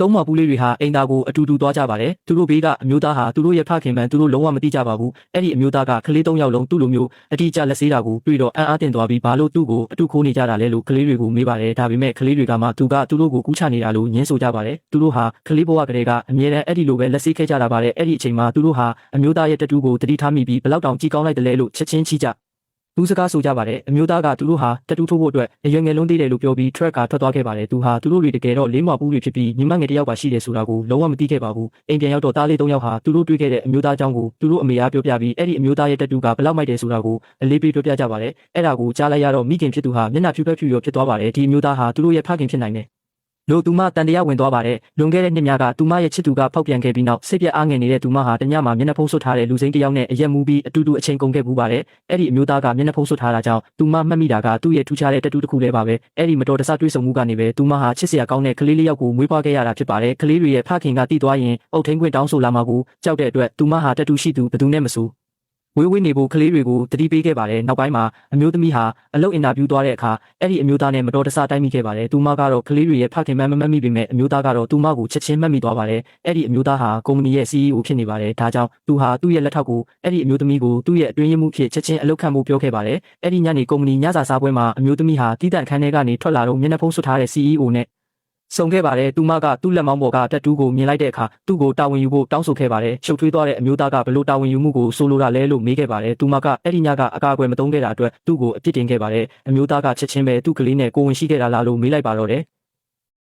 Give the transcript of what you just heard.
သုံးမပူးလေးတွေဟာအိမ်သားကိုအတူတူသွားကြပါတယ်သူတို့ဘေးကအမျိုးသားဟာသူတို့ရဲ့ဖခင်မှန်သူတို့လုံးဝမသိကြပါဘူးအဲ့ဒီအမျိုးသားကကလေး၃ယောက်လုံးသူ့လိုမျိုးအတိအကျလက်ဆေးတာကိုတွေ့တော့အံ့အားသင့်သွားပြီးဘာလို့သူ့ကိုအတူခိုးနေကြတာလဲလို့ကလေးတွေကိုမေးပါတယ်ဒါပေမဲ့ကလေးတွေကမှသူတို့ကိုကူးချနေတာလို့ညင်းဆိုကြပါတယ်သူတို့ဟာကလေးဘဝကလေးကအမြဲတမ်းအဲ့ဒီလိုပဲလက်ဆေးခဲ့ကြတာပါတယ်အဲ့ဒီအချိန်မှာသူတို့ဟာအမျိုးသားရဲ့တတူးကိုတတိထားမိပြီးဘလောက်တောင်ကြည်ကောင်းလိုက်တယ်လဲလို့ချက်ချင်းချီကြလူစကားဆိုကြပါတယ်အမျိုးသားကသူတို့ဟာတတူးထိုးဖို့အတွက်အရွယ်ငယ်လုံးသေးတယ်လို့ပြောပြီး track ကထွက်သွားခဲ့ပါတယ်သူဟာသူတို့တွေတကယ်တော့လေးမပူးတွေဖြစ်ပြီးညီမငယ်တစ်ယောက်ပါရှိတယ်ဆိုတာကိုလုံးဝမသိခဲ့ပါဘူးအိမ်ပြန်ရောက်တော့သားလေး၃ယောက်ဟာသူတို့တွေ့ခဲ့တဲ့အမျိုးသားအကြောင်းကိုသူတို့အမေအားပြောပြပြီးအဲ့ဒီအမျိုးသားရဲ့တတူးကဘလောက်မိုက်တယ်ဆိုတာကိုအလေးပေးပြောပြကြပါတယ်အဲ့ဒါကိုကြားလိုက်ရတော့မိခင်ဖြစ်သူဟာမျက်နှာဖြူဖြူရောဖြစ်သွားပါတယ်ဒီအမျိုးသားဟာသူတို့ရဲ့ဖခင်ဖြစ်နိုင်တယ်လို့သူမတန်တရားဝင်သွားပါတယ်လွန်ခဲ့တဲ့နှစ်များကသူမရဲ့ချစ်သူကဖောက်ပြန်ခဲ့ပြီးနောက်စိတ်ပြတ်အားငယ်နေတဲ့သူမဟာတညမှာမျက်နှာဖုံးဆွတ်ထားတဲ့လူစိမ်းတစ်ယောက်နဲ့အရက်မူပြီးအတူတူအချိန်ကုန်ခဲ့မှုပါတယ်အဲ့ဒီအမျိုးသားကမျက်နှာဖုံးဆွတ်ထားတာကြောင့်သူမမှတ်မိတာကသူ့ရဲ့ထူးခြားတဲ့တတူးတစ်ခုလေးပါပဲအဲ့ဒီမတော်တဆတွေ့ဆုံမှုကနေပဲသူမဟာချစ်စရာကောင်းတဲ့ကလေးလေးယောက်ကိုမွေးဖွားခဲ့ရတာဖြစ်ပါတယ်ကလေးတွေရဲ့ဖခင်ကတည်သွားရင်အုတ်ထင်းခွင့်တောင်းဆိုလာမှာကိုကြောက်တဲ့အတွက်သူမဟာတတူးရှိသူဘယ်သူနဲ့မဆိုဝေးနေဖို့ကလေးတွေကိုတတိပေးခဲ့ပါတယ်နောက်ပိုင်းမှာအမျိုးသမီးဟာအလုပ်အင်တာဗျူးသွားတဲ့အခါအဲ့ဒီအမျိုးသားနဲ့မတော်တဆတိုက်မိခဲ့ပါတယ်သူမကတော့ကလေးတွေရဲ့ဖခင်မှမမှတ်မိပေမဲ့အမျိုးသားကတော့သူမကိုချက်ချင်းမှတ်မိသွားပါတယ်အဲ့ဒီအမျိုးသားဟာကုမ္ပဏီရဲ့ CEO ဖြစ်နေပါတယ်ဒါကြောင့်သူဟာသူ့ရဲ့လက်ထောက်ကိုအဲ့ဒီအမျိုးသမီးကိုသူ့ရဲ့အတွင်းရင်းမှုဖြစ်ချက်ချင်းအလုပ်ခန့်ဖို့ပြောခဲ့ပါတယ်အဲ့ဒီညနေကုမ္ပဏီညစာစားပွဲမှာအမျိုးသမီးဟာတီးတန့်ခန်းထဲကနေထွက်လာတော့မျက်နှာဖုံးဆွတ်ထားတဲ့ CEO နဲ့ဆုံခဲ့ပါတယ်သူမကသူ့လက်မောင်းပေါ်ကတက်တူးကိုမြင်လိုက်တဲ့အခါသူ့ကိုတာဝန်ယူဖို့တောင်းဆိုခဲ့ပါတယ်ရှုပ်ထွေးသွားတဲ့အမျိုးသားကဘလို့တာဝန်ယူမှုကိုဆိုလိုတာလဲလို့မေးခဲ့ပါတယ်သူမကအဲ့ဒီညကအကာအကွယ်မသုံးခဲ့တာအတွက်သူ့ကိုအပြစ်တင်ခဲ့ပါတယ်အမျိုးသားကချက်ချင်းပဲသူ့ကလေးနဲ့ကိုဝင်ရှိခဲ့တာလားလို့မေးလိုက်ပါတော့တယ်